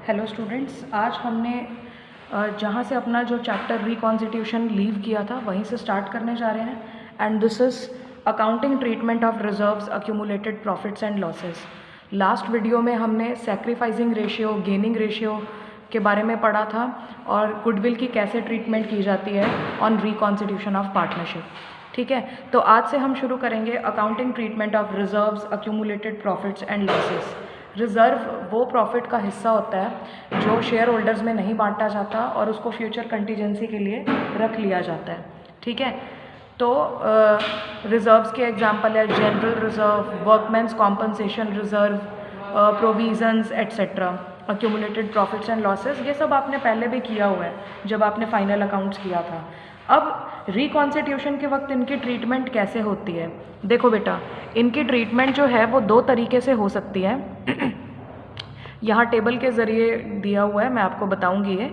Hello students, आज हमने जहाँ से अपना जो चैप्टर रिकॉन्स्टिट्यूशन लीव किया था वहीं से स्टार्ट करने जा रहे हैं। And this is accounting treatment of reserves, accumulated profits and losses. Last video में हमने सैक्रिफाइसिंग रेशियो, गेनिंग रेशियो के बारे में पढ़ा था और गुडविल की कैसे ट्रीटमेंट की जाती है ऑन रिकॉन्स्टिट्यूशन ऑफ पार्टनरशिप। ठीक है, तो आज से हम शुरू करेंगे accounting treatment of reserves, accumulated profits and losses. Reserve वो प्रॉफिट का हिस्सा होता है जो शेयर होल्डर्स में नहीं बांटा जाता और उसको फ्यूचर कंटीजेंसी के लिए रख लिया जाता है। ठीक है, तो रिज़र्व्स के एग्जांपल है general reserve, workmen's compensation reserve, provisions etcetera, accumulated profits and losses. ये सब आपने पहले भी किया हुआ है जब आपने फाइनल अकाउंट्स किया था। अब रिकॉन्स्टिट्यूशन के वक्त इनकी ट्रीटमेंट कैसे होती है? देखो बेटा, इनकी ट्रीटमेंट जो है वो दो तरीके से हो सकती है। यहाँ टेबल के ज़रिए दिया हुआ है, मैं आपको बताऊंगी ये।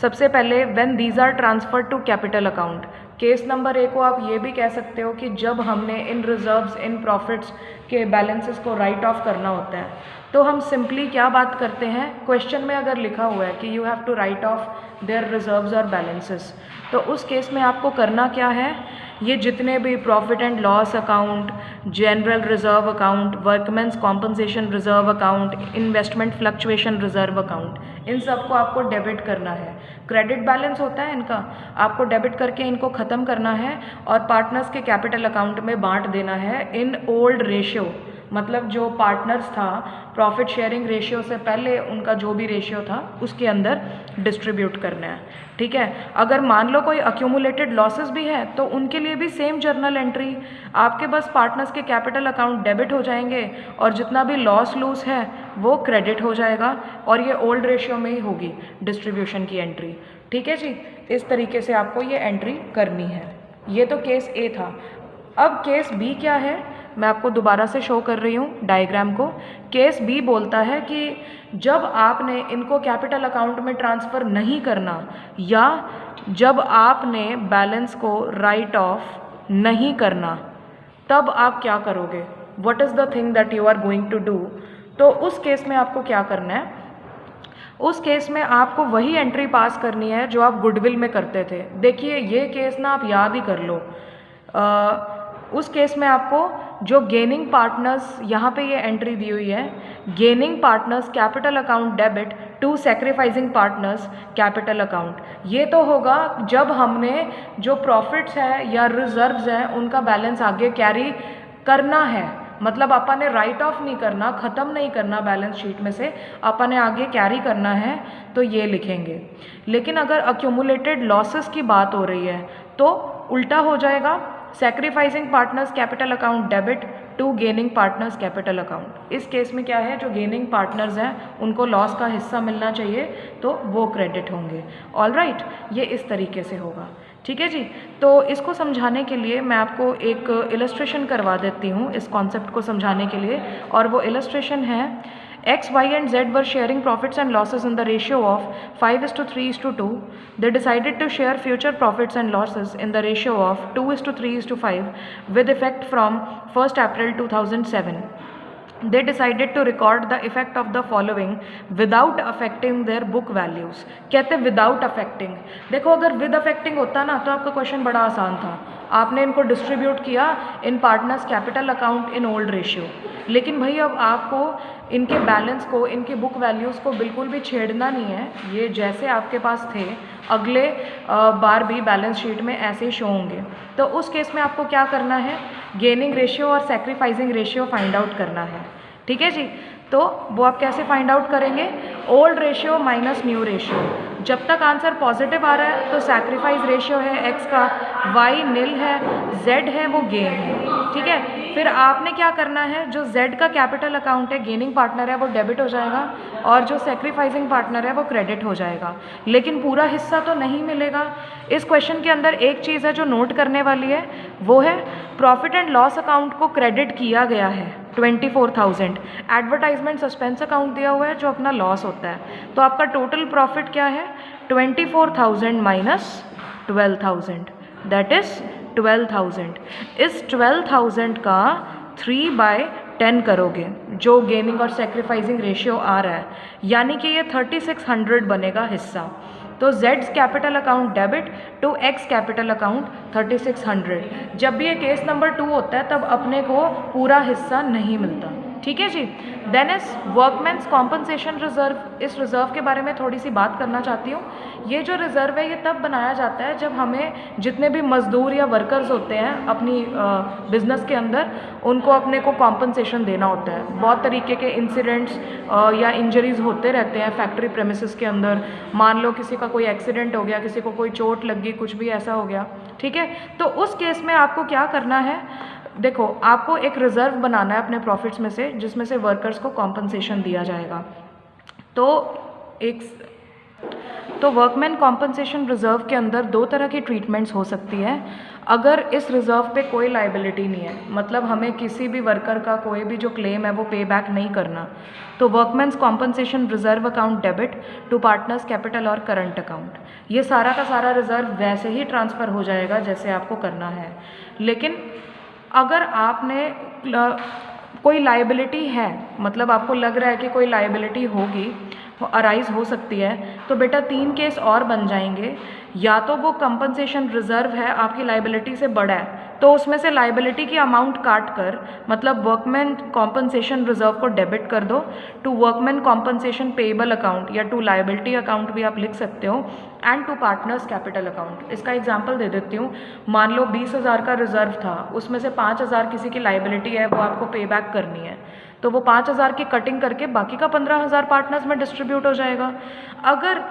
सबसे पहले when these are transfer to capital account, case number A को आप ये भी कह सकते हो कि जब हमने इन रिजर्व्स, इन प्रॉफिट्स के बैलेंसेस को राइट ऑफ करना होता है, तो हम सिंपली क्या बात करते हैं, क्वेश्चन में अगर लिखा हुआ है कि you have to write off their reserves और बैलेंसेस, तो उस केस में आपको करना क्या है, ये जितने भी profit and loss account, general reserve account, workmen's compensation reserve account, investment fluctuation reserve account, इन सब को आपको डेबिट करना है। क्रेडिट बैलेंस होता है इनका, आपको डेबिट करके इनको ख़त्म करना है और पार्टनर्स के कैपिटल अकाउंट में बांट देना है इन ओल्ड रेशियो। मतलब जो पार्टनर्स था, प्रॉफिट शेयरिंग रेशियो से पहले उनका जो भी रेशियो था उसके अंदर डिस्ट्रीब्यूट करना है। ठीक है, अगर मान लो कोई अक्यूमुलेटेड लॉसेस भी है तो उनके लिए भी सेम जर्नल एंट्री, आपके बस पार्टनर्स के कैपिटल अकाउंट डेबिट हो जाएंगे और जितना भी लॉस लूज है वो क्रेडिट हो जाएगा और ये ओल्ड रेशियो में ही होगी डिस्ट्रीब्यूशन की एंट्री। ठीक है जी, इस तरीके से आपको ये एंट्री करनी है। ये तो केस ए था। अब केस बी क्या है, मैं आपको दोबारा से शो कर रही हूँ डायग्राम को। केस बी बोलता है कि जब आपने इनको कैपिटल अकाउंट में ट्रांसफ़र नहीं करना या जब आपने बैलेंस को राइट ऑफ नहीं करना, तब आप क्या करोगे, what is the thing that you are going to do. तो उस केस में आपको क्या करना है, उस केस में आपको वही एंट्री पास करनी है जो आप गुडविल में करते थे। देखिए ये केस ना आप याद ही कर लो। उस केस में आपको जो गेनिंग पार्टनर्स, यहाँ पे ये एंट्री दी हुई है, gaining partners capital account debit to sacrificing partners capital account, ये तो होगा जब हमने जो प्रॉफिट्स है या रिजर्व्स हैं उनका बैलेंस आगे कैरी करना है। मतलब अपन ने राइट ऑफ नहीं करना, ख़त्म नहीं करना बैलेंस शीट में से, अपन ने आगे कैरी करना है, तो ये लिखेंगे। लेकिन अगर अक्यूमुलेटेड लॉसेस की बात हो रही है तो उल्टा हो जाएगा, sacrificing partners capital account debit to gaining partners capital account. इस केस में क्या है, जो गेनिंग पार्टनर्स हैं उनको लॉस का हिस्सा मिलना चाहिए तो वो क्रेडिट होंगे। ऑल राइट, ये इस तरीके से होगा। ठीक है जी, तो इसको समझाने के लिए मैं आपको एक इलस्ट्रेशन करवा देती हूँ इस कॉन्सेप्ट को समझाने के लिए, और वो इलस्ट्रेशन है X, Y and Z were sharing profits and losses in the ratio of 5:3:2. They decided to share future profits and losses in the ratio of 2:3:5 with effect from 1st April 2007. They decided to record the effect of the following without affecting their book values. कहते without affecting। देखो अगर with affecting होता ना तो आपका question बड़ा आसान था, आपने इनको डिस्ट्रीब्यूट किया in partners capital account in old ratio. लेकिन भाई अब आपको इनके बैलेंस को, इनके बुक वैल्यूज़ को बिल्कुल भी छेड़ना नहीं है, ये जैसे आपके पास थे अगले बार भी बैलेंस शीट में ऐसे ही शो होंगे। तो उस केस में आपको क्या करना है, गेनिंग रेशियो और सैक्रिफाइसिंग रेशियो फाइंड आउट करना है। ठीक है जी, तो वो आप कैसे फाइंड आउट करेंगे, old ratio minus new ratio. जब तक आंसर पॉजिटिव आ रहा है तो सैक्रिफाइस रेशियो है x का, y निल है, z है वो गेन है। ठीक है, फिर आपने क्या करना है, जो z का कैपिटल अकाउंट है, गेनिंग पार्टनर है, वो डेबिट हो जाएगा और जो सैक्रिफाइसिंग पार्टनर है वो क्रेडिट हो जाएगा, लेकिन पूरा हिस्सा तो नहीं मिलेगा। इस क्वेश्चन के अंदर एक चीज़ है जो नोट करने वाली है, वो है प्रॉफिट एंड लॉस अकाउंट को क्रेडिट किया गया है 24,000, एडवर्टाइजमेंट सस्पेंस अकाउंट दिया हुआ है जो अपना लॉस होता है। तो आपका टोटल प्रॉफिट क्या है, 24,000 माइनस 12,000, दैट इज 12,000। इस 12,000 का 3/24 10 करोगे, जो गेनिंग और सेक्रीफाइसिंग रेशियो आ रहा है, यानी कि ये 3600 बनेगा हिस्सा। तो Z's capital account debit to X capital account 3600। जब भी ये केस नंबर 2 होता है तब अपने को पूरा हिस्सा नहीं मिलता। ठीक है जी। Then is workmen's compensation reserve. इस रिजर्व के बारे में थोड़ी सी बात करना चाहती हूँ। ये जो रिजर्व है ये तब बनाया जाता है जब हमें जितने भी मजदूर या वर्कर्स होते हैं अपनी बिजनेस के अंदर, उनको अपने को कॉम्पनसेशन देना होता है। बहुत तरीके के इंसिडेंट्स या इंजरीज होते रहते हैं फैक्ट्री प्रेमिसेस के अंदर। मान लो किसी का कोई एक्सीडेंट हो गया, किसी को कोई चोट लग गई, कुछ भी ऐसा हो गया, ठीक है। तो उस केस में आपको क्या करना है, देखो आपको एक रिजर्व बनाना है अपने प्रॉफिट्स में से, जिसमें से वर्कर्स को कॉम्पनसेशन दिया जाएगा। तो वर्कमैन कॉम्पनसेशन रिजर्व के अंदर दो तरह की ट्रीटमेंट्स हो सकती है। अगर इस रिजर्व पे कोई लाइबिलिटी नहीं है, मतलब हमें किसी भी वर्कर का कोई भी जो क्लेम है वो पे बैक नहीं करना, तो workmen's compensation reserve account debit to partners capital और करंट अकाउंट, ये सारा का सारा रिजर्व वैसे ही ट्रांसफ़र हो जाएगा जैसे आपको करना है। लेकिन अगर आपने कोई लाइबिलिटी है, मतलब आपको लग रहा है कि कोई लाइबिलिटी होगी, अराइज हो सकती है, तो बेटा 3 केस और बन जाएंगे। या तो वो कंपनसेशन रिजर्व है आपकी लाइबिलिटी से बड़ा है, तो उसमें से लाइबिलिटी की अमाउंट काट कर, मतलब वर्कमैन कॉम्पनसेशन रिजर्व को डेबिट कर दो to workman compensation payable account, या टू लाइबिलिटी अकाउंट भी आप लिख सकते हो, and to partners capital account. इसका एग्जांपल दे देती हूँ। मान लो 20,000 का रिजर्व था, उसमें से 5,000 किसी की लाइबिलिटी है, वो आपको पे बैक करनी है, तो वो 5,000 की कटिंग करके बाकी का 15,000 पार्टनर्स में डिस्ट्रीब्यूट हो जाएगा। अगर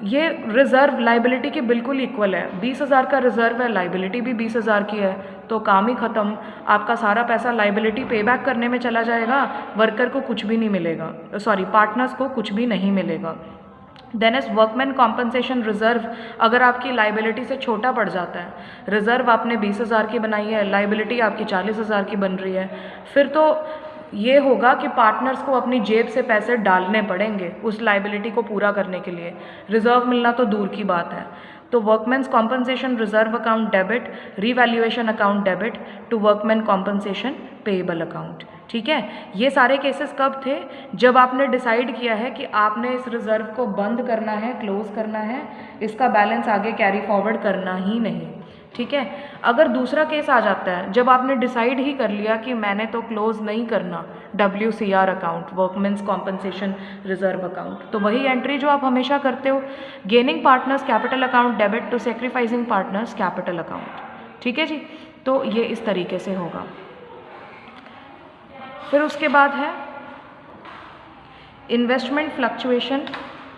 ये रिजर्व लाइबिलिटी की बिल्कुल इक्वल है, 20,000 का रिजर्व है, लाइबिलिटी भी 20,000 की है, तो काम ही ख़त्म। आपका सारा पैसा लाइबिलिटी पे बैक करने में चला जाएगा, वर्कर को कुछ भी नहीं मिलेगा, सॉरी पार्टनर्स को कुछ भी नहीं मिलेगा। Then is workman compensation reserve अगर आपकी लाइबिलिटी से छोटा पड़ जाता है, रिजर्व आपने 20,000 की बनाई है, लाइबिलिटी आपकी 40,000 की बन रही है, फिर तो ये होगा कि पार्टनर्स को अपनी जेब से पैसे डालने पड़ेंगे उस लाइबिलिटी को पूरा करने के लिए, रिजर्व मिलना तो दूर की बात है। तो workmen's compensation reserve account debit, revaluation account debit to workman compensation payable account. ठीक है, ये सारे केसेस कब थे, जब आपने डिसाइड किया है कि आपने इस रिजर्व को बंद करना है, क्लोज करना है, इसका बैलेंस आगे कैरी फॉरवर्ड करना ही नहीं। ठीक है, अगर दूसरा केस आ जाता है जब आपने डिसाइड ही कर लिया कि मैंने तो क्लोज नहीं करना WCR account, workmen's compensation reserve account, तो वही एंट्री जो आप हमेशा करते हो, gaining partners capital account debit to sacrificing partners capital account. ठीक है जी, तो ये इस तरीके से होगा। फिर उसके बाद है इन्वेस्टमेंट फ्लक्चुएशन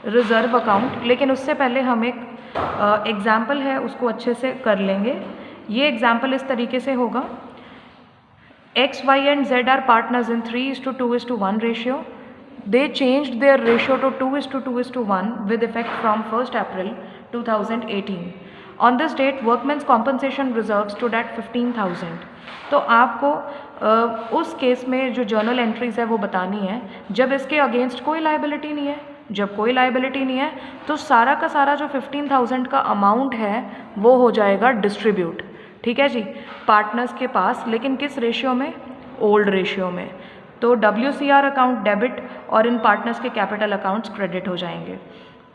रिजर्व अकाउंट, लेकिन उससे पहले हम एक एग्जाम्पल है उसको अच्छे से कर लेंगे। ये एग्जाम्पल इस तरीके से होगा, X, Y and Z are partners in 3:2:1 ratio. They changed their ratio to 2:2:1 with effect from 1st April 2018. On this date, workmen's compensation reserves stood at 15,000. तो आपको उस केस में जो जर्नल एंट्रीज है वो बतानी है जब इसके अगेंस्ट कोई लाइबिलिटी नहीं है। जब कोई लाइबिलिटी नहीं है तो सारा का सारा जो 15,000 का अमाउंट है वो हो जाएगा डिस्ट्रीब्यूट। ठीक है जी, पार्टनर्स के पास, लेकिन किस रेशियो में, ओल्ड रेशियो में। तो WCR अकाउंट डेबिट और इन पार्टनर्स के कैपिटल अकाउंट्स क्रेडिट हो जाएंगे।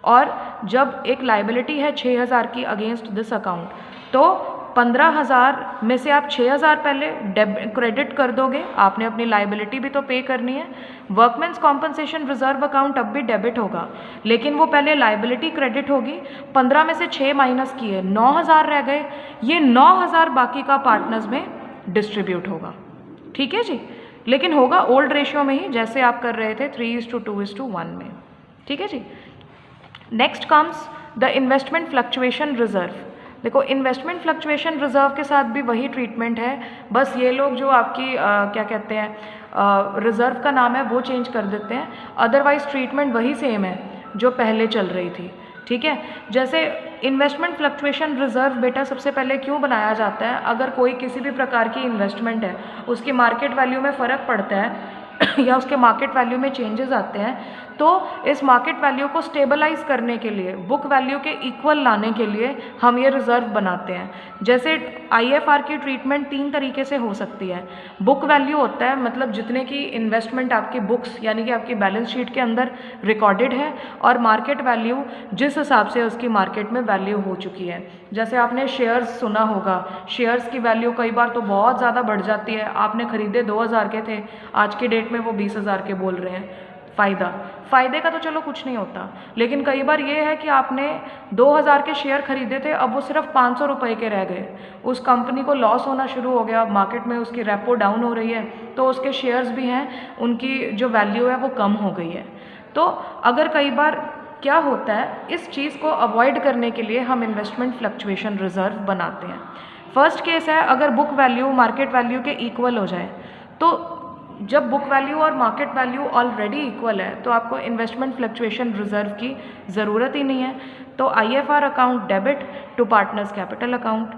और जब एक लाइबिलिटी है 6,000 की अगेंस्ट दिस अकाउंट, तो 15,000 में से आप 6,000 पहले क्रेडिट कर दोगे, आपने अपनी लाइबिलिटी भी तो पे करनी है। वर्कमैन्स कॉम्पनसेशन रिजर्व अकाउंट अब भी डेबिट होगा, लेकिन वो पहले लाइबिलिटी क्रेडिट होगी, 15 में से 6 माइनस किए 9,000 रह गए, ये 9,000 बाकी का पार्टनर्स में डिस्ट्रीब्यूट होगा। ठीक है जी, लेकिन होगा ओल्ड रेशियो में ही, जैसे आप कर रहे थे 3:2:1 में। ठीक है जी। Next comes the investment fluctuation reserve. देखो, इन्वेस्टमेंट फ्लक्चुएशन रिजर्व के साथ भी वही ट्रीटमेंट है, बस ये लोग जो आपकी क्या कहते हैं रिजर्व का नाम है वो चेंज कर देते हैं, अदरवाइज ट्रीटमेंट वही सेम है जो पहले चल रही थी। ठीक है, जैसे इन्वेस्टमेंट फ्लक्चुएशन रिजर्व बेटा सबसे पहले क्यों बनाया जाता है, अगर कोई किसी भी प्रकार की इन्वेस्टमेंट है, उसकी मार्केट वैल्यू में फ़र्क पड़ता है या उसके मार्केट वैल्यू में चेंजेस आते हैं, तो इस मार्केट वैल्यू को स्टेबलाइज करने के लिए, बुक वैल्यू के इक्वल लाने के लिए हम ये रिजर्व बनाते हैं। जैसे आईएफआर की ट्रीटमेंट 3 तरीके से हो सकती है। बुक वैल्यू होता है मतलब जितने की इन्वेस्टमेंट आपकी बुक्स यानी कि आपकी बैलेंस शीट के अंदर रिकॉर्डेड है, और मार्केट वैल्यू जिस हिसाब से उसकी मार्केट में वैल्यू हो चुकी है। जैसे आपने शेयर्स सुना होगा, शेयर्स की वैल्यू कई बार तो बहुत ज़्यादा बढ़ जाती है। आपने खरीदे 2000 के थे, आज की डेट में वो 20,000 के बोल रहे हैं। फ़ायदे का तो चलो कुछ नहीं होता, लेकिन कई बार ये है कि आपने 2000 के शेयर खरीदे थे, अब वो सिर्फ 500 रुपये के रह गए, उस कंपनी को लॉस होना शुरू हो गया, मार्केट में उसकी रेपो डाउन हो रही है, तो उसके शेयर्स भी हैं, उनकी जो वैल्यू है वो कम हो गई है। तो अगर कई बार क्या होता है, इस चीज़ को अवॉइड करने के लिए हम इन्वेस्टमेंट फ्लक्चुएशन रिजर्व बनाते हैं। फर्स्ट केस है, अगर बुक वैल्यू मार्केट वैल्यू के इक्वल हो जाए, तो जब बुक वैल्यू और मार्केट वैल्यू ऑलरेडी इक्वल है तो आपको इन्वेस्टमेंट फ्लक्चुएशन रिजर्व की ज़रूरत ही नहीं है। तो IFR account debit to partners capital account,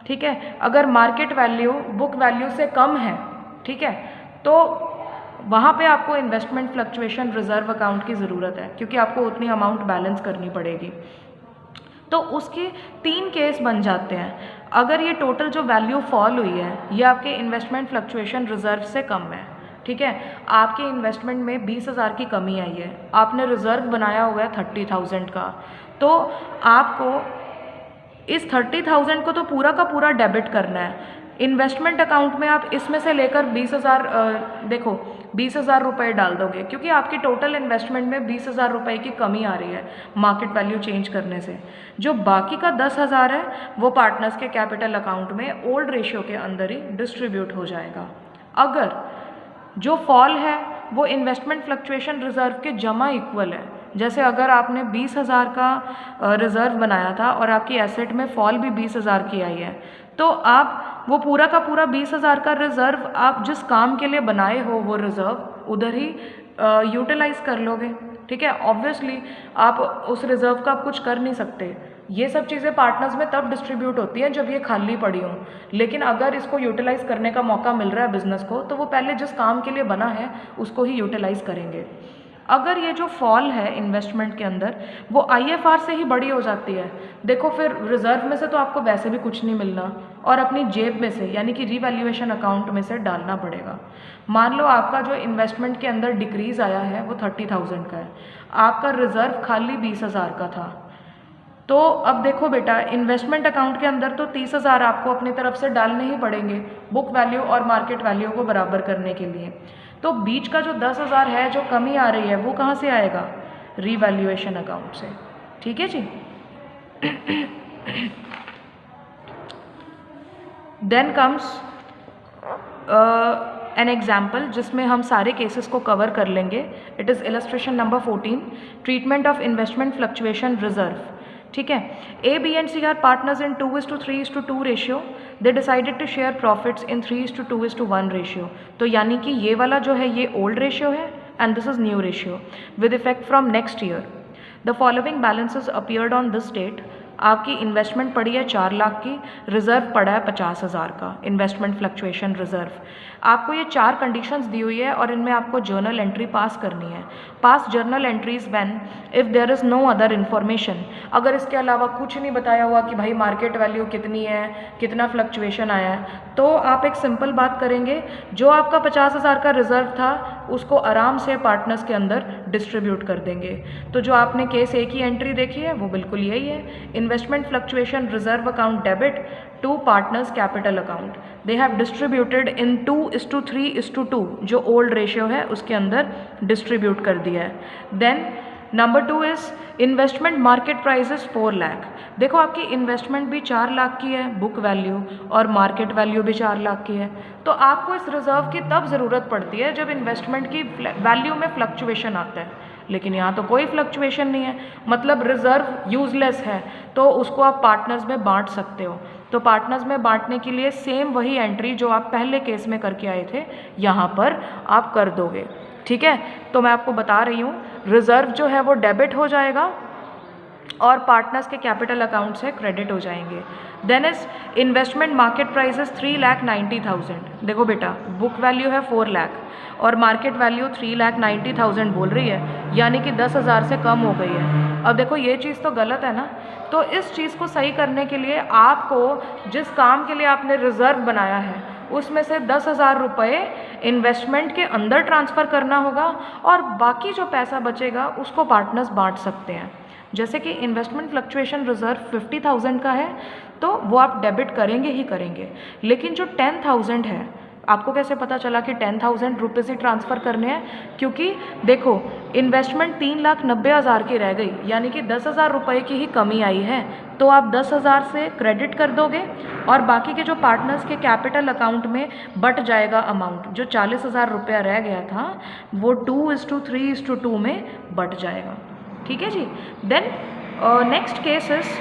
ठीक है। अगर मार्केट वैल्यू बुक वैल्यू से कम है, ठीक है, तो वहाँ पे आपको इन्वेस्टमेंट फ्लक्चुएशन रिजर्व अकाउंट की ज़रूरत है, क्योंकि आपको उतनी अमाउंट बैलेंस करनी पड़ेगी। तो उसके 3 केस बन जाते हैं। अगर ये टोटल जो वैल्यू फॉल हुई है ये आपके इन्वेस्टमेंट फ्लक्चुएशन रिजर्व से कम है, ठीक है, आपके इन्वेस्टमेंट में 20,000 की कमी आई है, आपने रिजर्व बनाया हुआ है 30,000 का, तो आपको इस 30,000 को तो पूरा का पूरा डेबिट करना है। इन्वेस्टमेंट अकाउंट में आप इसमें से लेकर 20,000 देखो 20,000 रुपये डाल दोगे, क्योंकि आपकी टोटल इन्वेस्टमेंट में 20,000 रुपये की कमी आ रही है मार्केट वैल्यू चेंज करने से। जो बाकी का 10,000 है वो पार्टनर्स के कैपिटल अकाउंट में ओल्ड रेशियो के अंदर ही डिस्ट्रीब्यूट हो जाएगा। अगर जो फॉल है वो इन्वेस्टमेंट फ्लक्चुएशन रिजर्व के जमा इक्वल है, जैसे अगर आपने 20,000 का रिजर्व बनाया था और आपकी एसेट में फॉल भी 20,000 की आई है, तो आप वो पूरा का पूरा 20,000 का रिजर्व आप जिस काम के लिए बनाए हो वो रिजर्व उधर ही यूटिलाइज कर लोगे, ठीक है। ऑब्वियसली आप उस रिजर्व का आप कुछ कर नहीं सकते, ये सब चीज़ें पार्टनर्स में तब डिस्ट्रीब्यूट होती हैं जब ये खाली पड़ी हों, लेकिन अगर इसको यूटिलाइज करने का मौका मिल रहा है बिजनेस को, तो वो पहले जिस काम के लिए बना है उसको ही यूटिलाइज करेंगे। अगर ये जो फॉल है इन्वेस्टमेंट के अंदर वो आईएफआर से ही बड़ी हो जाती है, देखो फिर रिजर्व में से तो आपको वैसे भी कुछ नहीं मिलना और अपनी जेब में से यानी कि रीवैल्यूएशन अकाउंट में से डालना पड़ेगा। मान लो आपका जो इन्वेस्टमेंट के अंदर डिक्रीज आया है वो 30,000 का है, आपका रिजर्व खाली 20,000 का था, तो अब देखो बेटा इन्वेस्टमेंट अकाउंट के अंदर तो 30,000 आपको अपनी तरफ से डालने ही पड़ेंगे बुक वैल्यू और मार्केट वैल्यू को बराबर करने के लिए। तो बीच का जो 10,000 है जो कमी आ रही है वो कहाँ से आएगा? रीवैल्यूएशन अकाउंट से, ठीक है जी। देन कम्स एन एग्जाम्पल जिसमें हम सारे केसेस को कवर कर लेंगे। It is illustration number 14, treatment of investment fluctuation reserve, ठीक है। A B and C are partners in 2:3:2 ratio, they decided to share profits in 3:2:1 ratio. तो यानी कि ये वाला जो है ये ओल्ड रेशियो है and this is new ratio with effect from next year. The following balances appeared on this date. आपकी इन्वेस्टमेंट पड़ी है 4 लाख की, रिजर्व पड़ा है 50,000 का, इन्वेस्टमेंट फ्लक्चुएशन रिजर्व। आपको ये 4 कंडीशंस दी हुई है और इनमें आपको जर्नल एंट्री पास करनी है। Pass journal entries when if there is no other information. अगर इसके अलावा कुछ नहीं बताया हुआ कि भाई मार्केट वैल्यू कितनी है, कितना फ्लक्चुएशन आया है, तो आप एक सिंपल बात करेंगे, जो आपका 50,000 का रिजर्व था उसको आराम से पार्टनर्स के अंदर डिस्ट्रीब्यूट कर देंगे। तो जो आपने केस ए की एंट्री देखी है वो बिल्कुल यही है, investment fluctuation reserve account debit to partners capital account. They have distributed in 2:3:2 जो ओल्ड रेशियो है उसके अंदर डिस्ट्रीब्यूट कर दिया है। Then number 2 is investment market price is 4 lakh. देखो आपकी इन्वेस्टमेंट भी 4 लाख की है बुक वैल्यू और मार्केट वैल्यू भी 4 लाख की है, तो आपको इस रिजर्व की तब ज़रूरत पड़ती है जब इन्वेस्टमेंट की वैल्यू में फ्लक्चुएशन आता है, लेकिन यहाँ तो कोई फ्लक्चुएशन नहीं है, मतलब रिजर्व यूजलेस है, तो उसको आप पार्टनर्स में बांट सकते हो। तो पार्टनर्स में बांटने के लिए सेम वही एंट्री जो आप पहले केस में करके आए थे यहाँ पर आप कर दोगे, ठीक है। तो मैं आपको बता रही हूँ रिजर्व जो है वो डेबिट हो जाएगा और पार्टनर्स के कैपिटल अकाउंट से क्रेडिट हो जाएंगे। Then is investment market price is 3,90,000। देखो बेटा, बुक वैल्यू है 4 लाख और मार्केट वैल्यू 3,90,000 बोल रही है, यानी कि 10,000 से कम हो गई है। अब देखो ये चीज़ तो गलत है ना, तो इस चीज़ को सही करने के लिए आपको जिस काम के लिए आपने रिजर्व बनाया है उसमें से 10,000 रुपये इन्वेस्टमेंट के अंदर ट्रांसफ़र करना होगा और बाकी जो पैसा बचेगा उसको पार्टनर्स बांट सकते हैं। जैसे कि इन्वेस्टमेंट फ्लक्चुएशन रिजर्व 50,000 का है तो वो आप डेबिट करेंगे ही करेंगे, लेकिन जो 10,000 है, आपको कैसे पता चला कि 10,000 रुपीज़ ही ट्रांसफ़र करने हैं? क्योंकि देखो इन्वेस्टमेंट 3,90,000 की रह गई, यानी कि 10,000 रुपये की ही कमी आई है, तो आप 10,000 से क्रेडिट कर दोगे और बाकी के जो पार्टनर्स के कैपिटल अकाउंट में बट जाएगा अमाउंट, जो 40,000 रुपया रह गया था वो 2:3:2 में बट जाएगा। ठीक है जी। Then next case is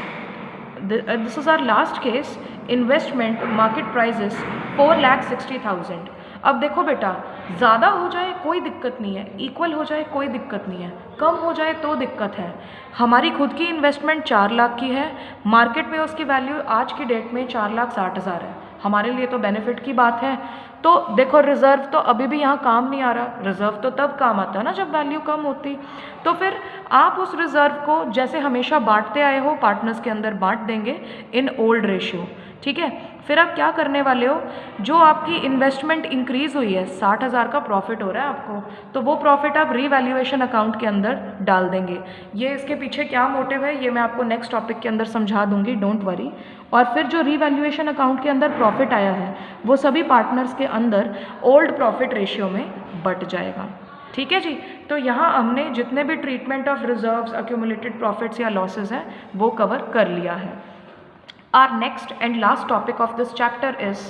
this is our last case, investment market price is 4,60,000। अब देखो बेटा, ज़्यादा हो जाए कोई दिक्कत नहीं है, इक्वल हो जाए कोई दिक्कत नहीं है, कम हो जाए तो दिक्कत है। हमारी खुद की इन्वेस्टमेंट 4 लाख की है, मार्केट में उसकी वैल्यू आज की डेट में 4,60,000 है, हमारे लिए तो बेनिफिट की बात है। तो देखो रिज़र्व तो अभी भी यहाँ काम नहीं आ रहा, रिज़र्व तो तब काम आता है ना जब वैल्यू कम होती। तो फिर आप उस रिज़र्व को जैसे हमेशा बांटते आए हो, पार्टनर्स के अंदर बांट देंगे इन ओल्ड रेशियो। ठीक है, फिर आप क्या करने वाले हो, जो आपकी इन्वेस्टमेंट इंक्रीज़ हुई है, 60,000 का प्रॉफिट हो रहा है आपको, तो वो प्रॉफिट आप रीवैल्यूएशन अकाउंट के अंदर डाल देंगे। ये इसके पीछे क्या मोटिव है ये मैं आपको नेक्स्ट टॉपिक के अंदर समझा दूंगी, डोंट वरी। और फिर जो रीवैल्यूएशन अकाउंट के अंदर प्रॉफिट आया है वो सभी पार्टनर्स के अंदर ओल्ड प्रॉफिट रेशियो में बट जाएगा। ठीक है जी। तो यहाँ हमने जितने भी treatment of reserves, accumulated profits या लॉसेस हैं वो कवर कर लिया है। Our next and last topic of this chapter is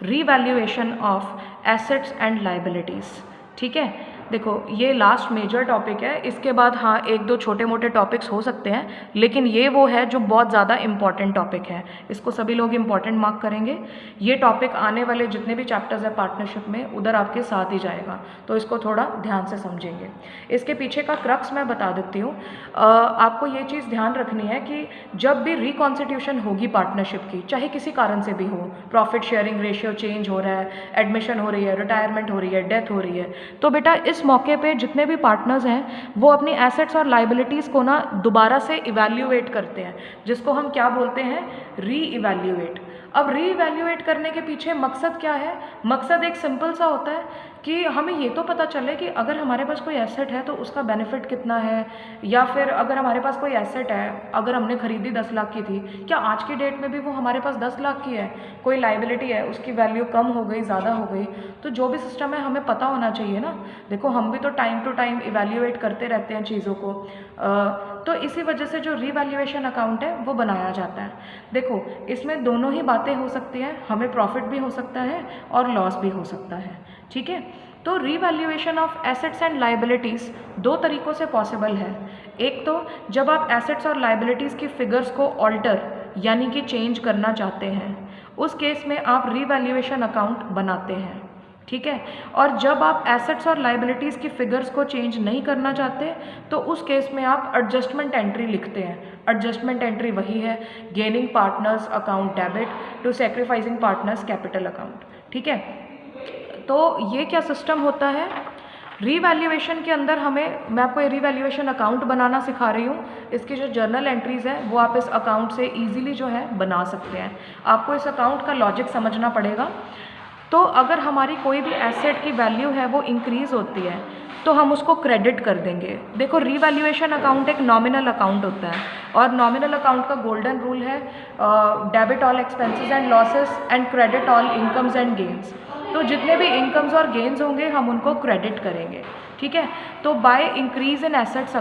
revaluation of assets and liabilities। ठीक है, देखो ये लास्ट मेजर टॉपिक है, इसके बाद हाँ एक दो छोटे मोटे टॉपिक्स हो सकते हैं, लेकिन ये वो है जो बहुत ज़्यादा इम्पॉर्टेंट टॉपिक है, इसको सभी लोग इम्पॉर्टेंट मार्क करेंगे। ये टॉपिक आने वाले जितने भी चैप्टर्स हैं पार्टनरशिप में उधर आपके साथ ही जाएगा, तो इसको थोड़ा ध्यान से समझेंगे। इसके पीछे का क्रक्स मैं बता देती हूँ। आपको ये चीज़ ध्यान रखनी है कि जब भी रिकॉन्स्टिट्यूशन होगी पार्टनरशिप की, चाहे किसी कारण से भी हो, प्रॉफिट शेयरिंग रेशियो चेंज हो रहा है, एडमिशन हो रही है, रिटायरमेंट हो रही है, डेथ हो रही है, तो बेटा इस मौके पे जितने भी पार्टनर्स हैं वो अपनी एसेट्स और लाइबिलिटीज़ को ना दोबारा से इवैल्यूएट करते हैं, जिसको हम क्या बोलते हैं, री इवैल्यूएट। अब री इवैल्यूएट करने के पीछे मकसद क्या है? मकसद एक सिंपल सा होता है कि हमें ये तो पता चले कि अगर हमारे पास कोई एसेट है तो उसका बेनिफिट कितना है, या फिर अगर हमारे पास कोई एसेट है, अगर हमने खरीदी 10 लाख की थी, क्या आज की डेट में भी वो हमारे पास 10 लाख की है? कोई लाइबिलिटी है उसकी वैल्यू कम हो गई, ज़्यादा हो गई, तो जो भी सिस्टम है हमें पता होना चाहिए ना। देखो हम भी तो टाइम टू टाइम इवैल्यूएट करते रहते हैं चीज़ों को, तो इसी वजह से जो रीवैल्यूएशन अकाउंट है वो बनाया जाता है। देखो इसमें दोनों ही बातें हो सकती हैं, हमें प्रॉफिट भी हो सकता है और लॉस भी हो सकता है। ठीक है, तो revaluation of assets and liabilities दो तरीक़ों से पॉसिबल है। एक तो जब आप एसेट्स और लाइबिलिटीज़ की फिगर्स को ऑल्टर यानी कि चेंज करना चाहते हैं, उस केस में आप रीवैल्यूएशन अकाउंट बनाते हैं। ठीक है, और जब आप एसेट्स और लाइबिलिटीज़ की फिगर्स को चेंज नहीं करना चाहते तो उस केस में आप एडजस्टमेंट एंट्री लिखते हैं। एडजस्टमेंट एंट्री वही है, gaining partners account debit to sacrificing partners capital account. ठीक है, तो ये क्या सिस्टम होता है रीवैल्यूएशन के अंदर, मैं आपको ये रीवैल्यूएशन अकाउंट बनाना सिखा रही हूँ। इसकी जो जर्नल एंट्रीज़ है वो आप इस अकाउंट से ईजिली जो है बना सकते हैं। आपको इस अकाउंट का लॉजिक समझना पड़ेगा। तो अगर हमारी कोई भी एसेट की वैल्यू है वो इंक्रीज़ होती है तो हम उसको क्रेडिट कर देंगे। देखो रीवैल्यूएशन अकाउंट एक नॉमिनल अकाउंट होता है और नॉमिनल अकाउंट का गोल्डन रूल है debit all expenses and losses and credit all incomes and gains. तो जितने भी इनकम्स और गेन्स होंगे हम उनको क्रेडिट करेंगे। ठीक है, तो by increase in assets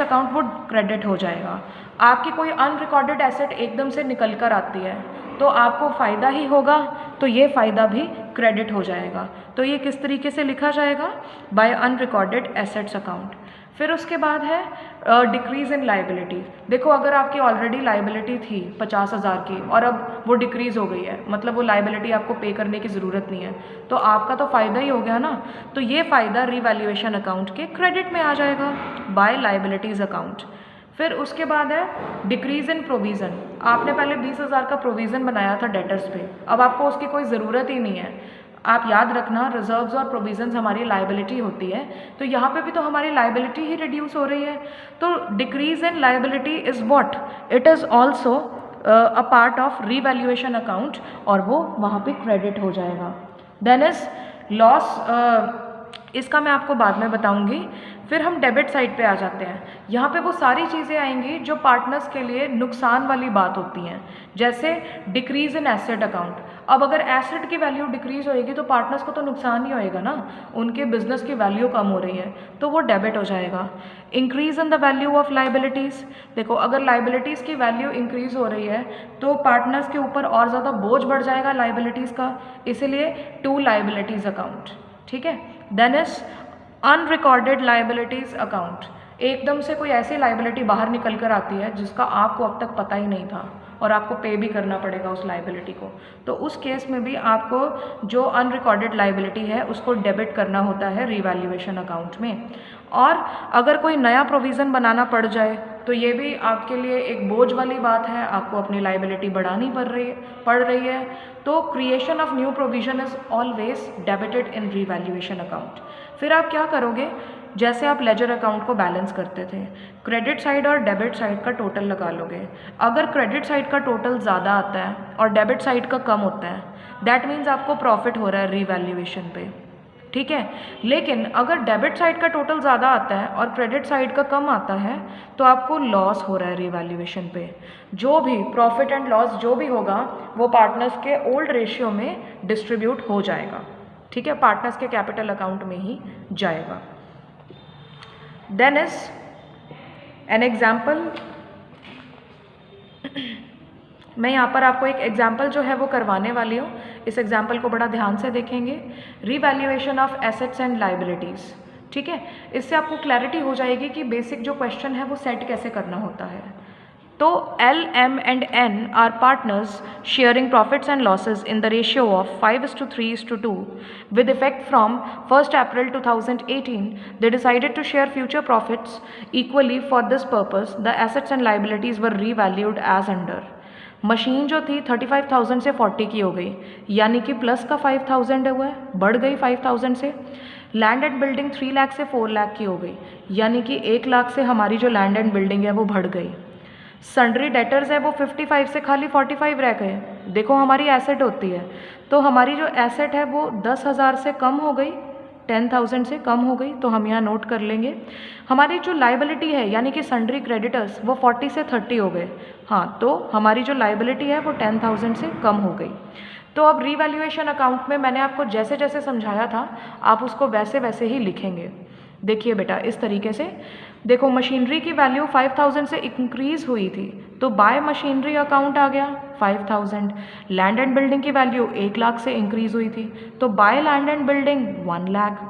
account वो क्रेडिट हो जाएगा। आपकी कोई अनरिकॉर्डेड एसेट एकदम से निकल कर आती है तो आपको फ़ायदा ही होगा, तो ये फ़ायदा भी क्रेडिट हो जाएगा। तो ये किस तरीके से लिखा जाएगा, बाय अनरिकॉर्डेड एसेट्स अकाउंट। फिर उसके बाद है डिक्रीज़ इन लाइबिलिटी। देखो अगर आपकी ऑलरेडी लाइबिलिटी थी 50,000 की और अब वो डिक्रीज़ हो गई है, मतलब वो लाइबिलिटी आपको पे करने की ज़रूरत नहीं है, तो आपका तो फ़ायदा ही हो गया ना। तो ये फ़ायदा रीवैल्यूएशन अकाउंट के क्रेडिट में आ जाएगा बाय लाइबिलिटीज़ अकाउंट। फिर उसके बाद है डिक्रीज़ इन प्रोविज़न। आपने पहले 20,000 का प्रोविज़न बनाया था डेटर्स पे, अब आपको उसकी कोई ज़रूरत ही नहीं है। आप याद रखना, रिजर्व्स और प्रोविजंस हमारी लाइबिलिटी होती है, तो यहाँ पे भी तो हमारी लाइबिलिटी ही रिड्यूस हो रही है। तो decrease in liability is what, it is also a part of revaluation account, और वो वहाँ पे क्रेडिट हो जाएगा। देन इज लॉस, इसका मैं आपको बाद में बताऊंगी। फिर हम डेबिट साइड पे आ जाते हैं। यहाँ पे वो सारी चीज़ें आएंगी जो पार्टनर्स के लिए नुकसान वाली बात होती हैं, जैसे डिक्रीज इन एसेट अकाउंट। अब अगर एसेट की वैल्यू डिक्रीज होएगी तो पार्टनर्स को तो नुकसान ही होएगा ना, उनके बिजनेस की वैल्यू कम हो रही है, तो वो डेबिट हो जाएगा। Increase in the value of liabilities, देखो अगर लाइबिलिटीज़ की वैल्यू इंक्रीज हो रही है तो पार्टनर्स के ऊपर और ज़्यादा बोझ बढ़ जाएगा लाइबिलिटीज़ का, इसीलिए टू लाइबिलिटीज़ अकाउंट, ठीक है। Then is unrecorded liabilities account, एकदम से कोई ऐसी लाइबिलिटी बाहर निकल कर आती है जिसका आपको अब तक पता ही नहीं था और आपको पे भी करना पड़ेगा उस लाइबिलिटी को, तो उस केस में भी आपको जो अनरिकॉर्डेड लाइबिलिटी है उसको डेबिट करना होता है रीवैल्यूएशन अकाउंट में। और अगर कोई नया प्रोविज़न बनाना पड़ जाए तो ये भी आपके लिए एक बोझ वाली बात है, आपको अपनी लाइबिलिटी बढ़ानी पड़ रही है, तो creation of new provision is always debited in revaluation account. फिर आप क्या करोगे, जैसे आप लेजर अकाउंट को बैलेंस करते थे, क्रेडिट साइड और डेबिट साइड का टोटल लगा लोगे। अगर क्रेडिट साइड का टोटल ज़्यादा आता है और डेबिट साइड का कम होता है, दैट मीन्स आपको प्रॉफिट हो रहा है रीवैल्यूएशन पे, ठीक है। लेकिन अगर डेबिट साइड का टोटल ज़्यादा आता है और क्रेडिट साइड का कम आता है तो आपको लॉस हो रहा है रीवैल्यूएशन पे। जो भी प्रॉफिट एंड लॉस जो भी होगा वो पार्टनर्स के ओल्ड रेशियो में डिस्ट्रीब्यूट हो जाएगा, ठीक है, पार्टनर्स के कैपिटल अकाउंट में ही जाएगा। देन इज एन एग्जाम्पल, मैं यहाँ पर आपको एक एग्जाम्पल जो है वो करवाने वाली हूँ, इस एग्जाम्पल को बड़ा ध्यान से देखेंगे। Revaluation of assets and liabilities, ठीक है, इससे आपको क्लैरिटी हो जाएगी कि बेसिक जो क्वेश्चन है वो सेट कैसे करना होता है। तो L, M and N are partners sharing profits and losses in the ratio of 5:3:2. With effect from 1st April 2018, they decided to share future profits equally. For this purpose, the assets and liabilities were revalued as under. Machine जो थी 35,000 से 40 की हो गई, यानी कि plus का 5,000 हुआ है, बढ़ गई 5,000 से। लैंड एंड बिल्डिंग 3 लाख से 4 लाख की हो गई, यानी कि 1 लाख से हमारी जो लैंड एंड बिल्डिंग है वो बढ़ गई। सन्ड्री डेटर्स है वो 55 से खाली 45 रह गए। देखो हमारी एसेट होती है, तो हमारी जो एसेट है वो 10,000 से कम हो गई, 10,000 से कम हो गई, तो हम यहाँ नोट कर लेंगे। हमारी जो लाइबिलिटी है यानी कि सन्ड्री क्रेडिटर्स वो 40 से 30 हो गए, हाँ, तो हमारी जो लाइबिलिटी है वो 10,000 से कम हो गई। तो अब रीवैल्यूएशन अकाउंट में मैंने आपको जैसे जैसे समझाया था आप उसको वैसे वैसे ही लिखेंगे। देखिए बेटा इस तरीके से, देखो मशीनरी की वैल्यू 5,000 से इंक्रीज हुई थी तो बाय मशीनरी अकाउंट आ गया 5,000। लैंड एंड बिल्डिंग की वैल्यू 1 लाख से इंक्रीज हुई थी तो by land and building 1 lakh.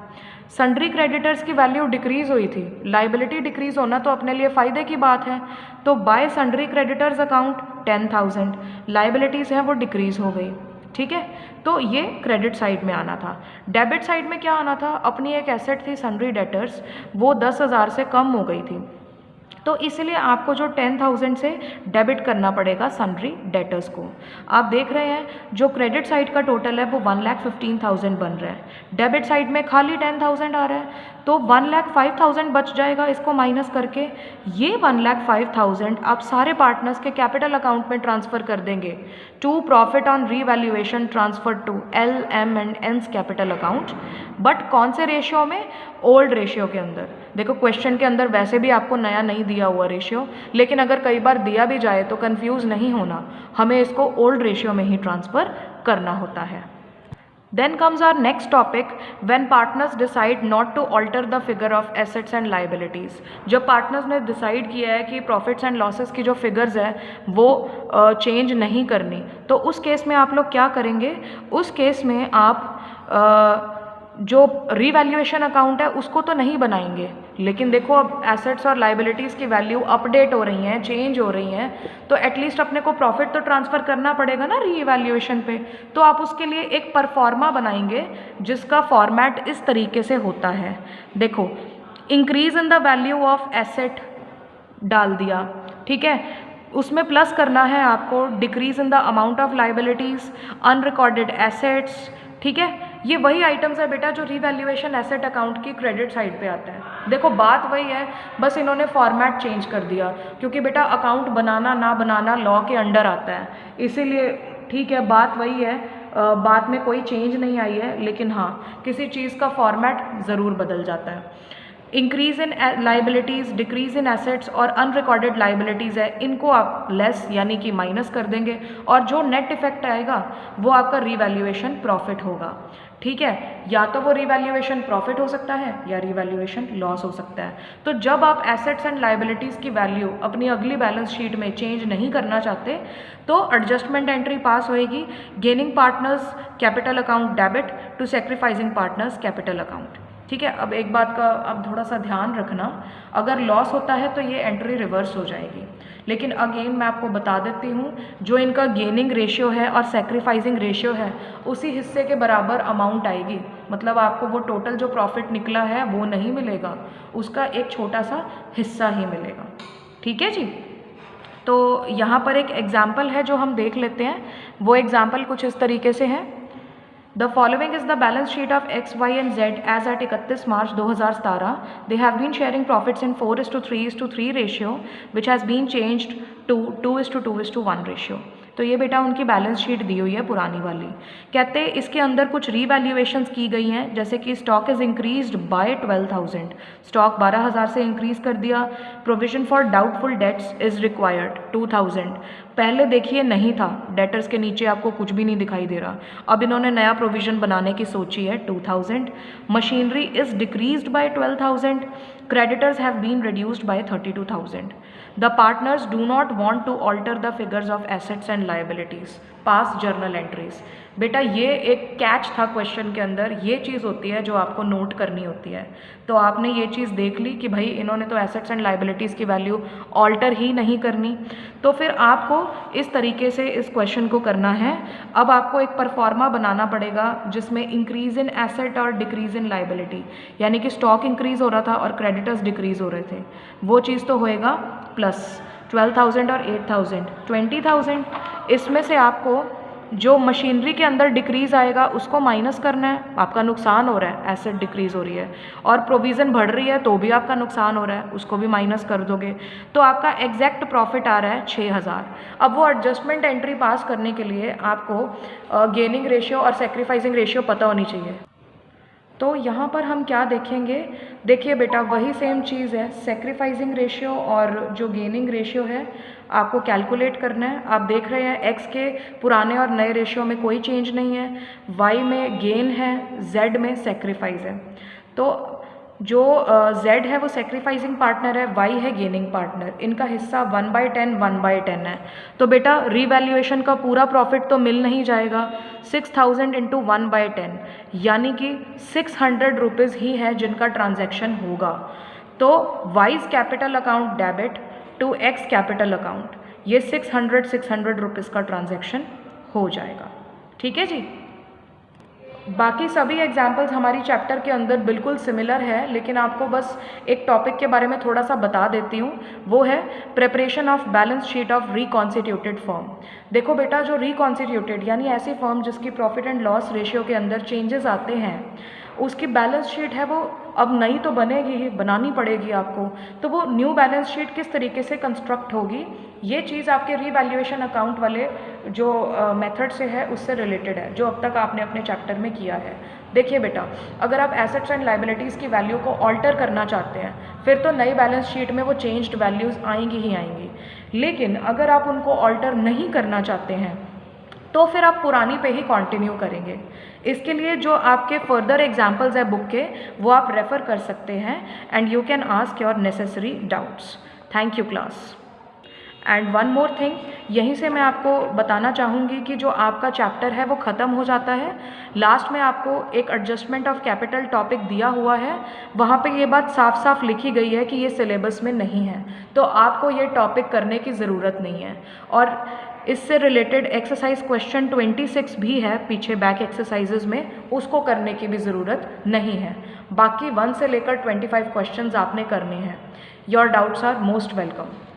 Sundry creditors की वैल्यू डिक्रीज हुई थी, लाइबिलिटी डिक्रीज होना तो अपने लिए फ़ायदे की बात है, तो bye sundry creditors account 10,000, liabilities हैं वो डिक्रीज हो गई, ठीक है। तो ये क्रेडिट साइड में आना था। डेबिट साइड में क्या आना था, अपनी एक एसेट थी सन्ड्री डेटर्स, वो 10,000 से कम हो गई थी, तो इसलिए आपको जो 10,000 से डेबिट करना पड़ेगा सन्ड्री डेटर्स को। आप देख रहे हैं जो क्रेडिट साइड का टोटल है वो 1,15,000 बन रहा है, डेबिट साइड में खाली 10,000 आ रहा है, तो 1,05,000 बच जाएगा इसको माइनस करके। ये 1,05,000 आप सारे पार्टनर्स के कैपिटल अकाउंट में ट्रांसफ़र कर देंगे to profit on revaluation transfer to L, M and N's capital account. But कौन से रेशियो में, ओल्ड रेशियो के अंदर। देखो क्वेश्चन के अंदर वैसे भी आपको नया नहीं दिया हुआ रेशियो, लेकिन अगर कई बार दिया भी जाए तो कंफ्यूज नहीं होना, हमें इसको ओल्ड रेशियो में ही ट्रांसफ़र करना होता है। Then comes our next topic, when partners decide not to alter the figure of assets and liabilities. जब पार्टनर्स ने डिसाइड किया है कि प्रॉफिट्स एंड लॉसेस की जो फिगर्स है वो चेंज नहीं करनी, तो उस केस में आप लोग क्या करेंगे, उस केस में आप जो रीवैल्यूएशन अकाउंट है उसको तो नहीं बनाएंगे, लेकिन देखो अब एसेट्स और लाइबिलिटीज़ की वैल्यू अपडेट हो रही हैं, चेंज हो रही हैं, तो एटलीस्ट अपने को प्रॉफिट तो ट्रांसफ़र करना पड़ेगा ना रीवैल्यूएशन पे। तो आप उसके लिए एक परफॉर्मा बनाएंगे जिसका फॉर्मेट इस तरीके से होता है। देखो, increase in the value of asset डाल दिया, ठीक है। उसमें प्लस करना है आपको decrease in the amount of liabilities, unrecorded assets, ठीक है। ये वही आइटम्स है बेटा जो रीवैल्यूएशन एसेट अकाउंट की क्रेडिट साइड पे आता है। देखो बात वही है, बस इन्होंने फॉर्मेट चेंज कर दिया, क्योंकि बेटा अकाउंट बनाना ना बनाना लॉ के अंडर आता है, इसीलिए ठीक है बात वही है, बात में कोई चेंज नहीं आई है, लेकिन हाँ किसी चीज़ का फॉर्मेट ज़रूर बदल जाता है। Increase in liabilities, decrease in assets और अनरिकॉर्डेड लाइबिलिटीज़ है, इनको आप लेस यानी कि माइनस कर देंगे, और जो नेट इफेक्ट आएगा वो आपका रीवैल्यूएशन प्रॉफिट होगा, ठीक है। या तो वो रीवैल्यूएशन प्रॉफिट हो सकता है या रीवैल्यूएशन लॉस हो सकता है। तो जब आप एसेट्स एंड लाइबिलिटीज़ की वैल्यू अपनी अगली बैलेंस शीट में चेंज नहीं करना चाहते तो एडजस्टमेंट एंट्री पास होएगी, gaining partners capital account debit to sacrificing partners capital account, ठीक है। अब एक बात का अब थोड़ा सा ध्यान रखना, अगर लॉस होता है तो ये एंट्री रिवर्स हो जाएगी, लेकिन अगेन मैं आपको बता देती हूँ जो इनका गेनिंग रेशियो है और सेक्रीफाइसिंग रेशियो है उसी हिस्से के बराबर अमाउंट आएगी, मतलब आपको वो टोटल जो प्रॉफिट निकला है वो नहीं मिलेगा, उसका एक छोटा सा हिस्सा ही मिलेगा, ठीक है जी। तो यहाँ पर एक एग्जाम्पल है जो हम देख लेते हैं, वो एग्जाम्पल कुछ इस तरीके से है। The following is the balance sheet of X, Y and Z as at 31 March 2017. They have been sharing profits in 4:3:3 ratio, which has been changed to 2:2:1 ratio. तो ये बेटा उनकी बैलेंस शीट दी हुई है पुरानी वाली। कहते हैं इसके अंदर कुछ रीवैल्यूएशंस की गई हैं, जैसे कि stock is increased by 12,000, stock 12,000 से इंक्रीज़ कर दिया। Provision for doubtful debts is required 2,000, पहले देखिए नहीं था, डेटर्स के नीचे आपको कुछ भी नहीं दिखाई दे रहा, अब इन्होंने नया प्रोविज़न बनाने की सोची है 2,000। Machinery is decreased bye 12,000, creditors have been reduced by 32,000. The partners do not want to alter the figures of assets and liabilities. Pass journal entries. बेटा ये एक कैच था क्वेश्चन के अंदर, ये चीज़ होती है जो आपको नोट करनी होती है। तो आपने ये चीज़ देख ली कि भाई इन्होंने तो एसेट्स एंड लाइबिलिटीज़ की वैल्यू ऑल्टर ही नहीं करनी, तो फिर आपको इस तरीके से इस क्वेश्चन को करना है। अब आपको एक परफॉर्मा बनाना पड़ेगा जिसमें इंक्रीज़ इन एसेट और डिक्रीज़ इन लाइबिलिटी, यानी कि स्टॉक इंक्रीज़ हो रहा था और क्रेडिटर्स डिक्रीज़ हो रहे थे, वो चीज़ तो होएगा प्लस 12,000 और 8,000 20,000। इसमें से आपको जो मशीनरी के अंदर डिक्रीज़ आएगा उसको माइनस करना है, आपका नुकसान हो रहा है, एसेट डिक्रीज़ हो रही है, और प्रोविज़न बढ़ रही है तो भी आपका नुकसान हो रहा है, उसको भी माइनस कर दोगे, तो आपका एग्जैक्ट प्रॉफिट आ रहा है 6,000। अब वो एडजस्टमेंट एंट्री पास करने के लिए आपको गेनिंग रेशियो और सेक्रीफाइसिंग रेशियो पता होनी चाहिए। तो यहाँ पर हम क्या देखेंगे, देखिए बेटा वही सेम चीज़ है, सेक्रीफाइसिंग रेशियो और जो गेनिंग रेशियो है आपको कैलकुलेट करना है। आप देख रहे हैं एक्स के पुराने और नए रेशियो में कोई चेंज नहीं है, वाई में गेन है, जेड में सेक्रीफाइस है। तो जो जेड है वो सेक्रीफाइसिंग पार्टनर है, वाई है गेनिंग पार्टनर, इनका हिस्सा 1/10 1/10 है। तो बेटा रीवैल्यूएशन का पूरा प्रॉफिट तो मिल नहीं जाएगा, 6,000 इंटू 1/10 यानी कि 600 रुपीज़ ही है जिनका ट्रांजैक्शन होगा। तो Y's capital account debit to X capital account, ये 600 रुपीज़ का ट्रांजैक्शन हो जाएगा, ठीक है जी। बाकी सभी एग्जाम्पल्स हमारी चैप्टर के अंदर बिल्कुल सिमिलर है, लेकिन आपको बस एक टॉपिक के बारे में थोड़ा सा बता देती हूँ, वो है preparation of balance sheet of reconstituted firm. देखो बेटा जो रिकॉन्स्टिट्यूटेड यानी ऐसी फर्म जिसकी प्रॉफिट एंड लॉस रेशियो के अंदर चेंजेस आते हैं, उसकी बैलेंस शीट है वो अब नई तो बनेगी ही, बनानी पड़ेगी आपको। तो वो न्यू बैलेंस शीट किस तरीके से कंस्ट्रक्ट होगी, ये चीज़ आपके रीवैल्यूएशन अकाउंट वाले जो मेथड से है उससे रिलेटेड है, जो अब तक आपने अपने चैप्टर में किया है। देखिए बेटा, अगर आप एसेट्स एंड लाइबिलिटीज़ की वैल्यू को ऑल्टर करना चाहते हैं फिर तो नई बैलेंस शीट में वो चेंज्ड वैल्यूज़ आएंगी ही आएंगी, लेकिन अगर आप उनको ऑल्टर नहीं करना चाहते हैं तो फिर आप पुरानी पे ही कंटिन्यू करेंगे। इसके लिए जो आपके फर्दर एग्जाम्पल्स है बुक के वो आप रेफ़र कर सकते हैं and you can ask your necessary doubts. Thank you class. And one more thing, यहीं से मैं आपको बताना चाहूँगी कि जो आपका चैप्टर है वो ख़त्म हो जाता है। लास्ट में आपको एक एडजस्टमेंट ऑफ कैपिटल टॉपिक दिया हुआ है, वहाँ पे ये बात साफ साफ लिखी गई है कि ये सिलेबस में नहीं है, तो आपको ये टॉपिक करने की ज़रूरत नहीं है। और इससे रिलेटेड एक्सरसाइज क्वेश्चन 26 भी है पीछे बैक एक्सरसाइजेज में, उसको करने की भी ज़रूरत नहीं है। बाकी 1 से लेकर 25 क्वेश्चंस आपने करने हैं। Your doubts are most welcome.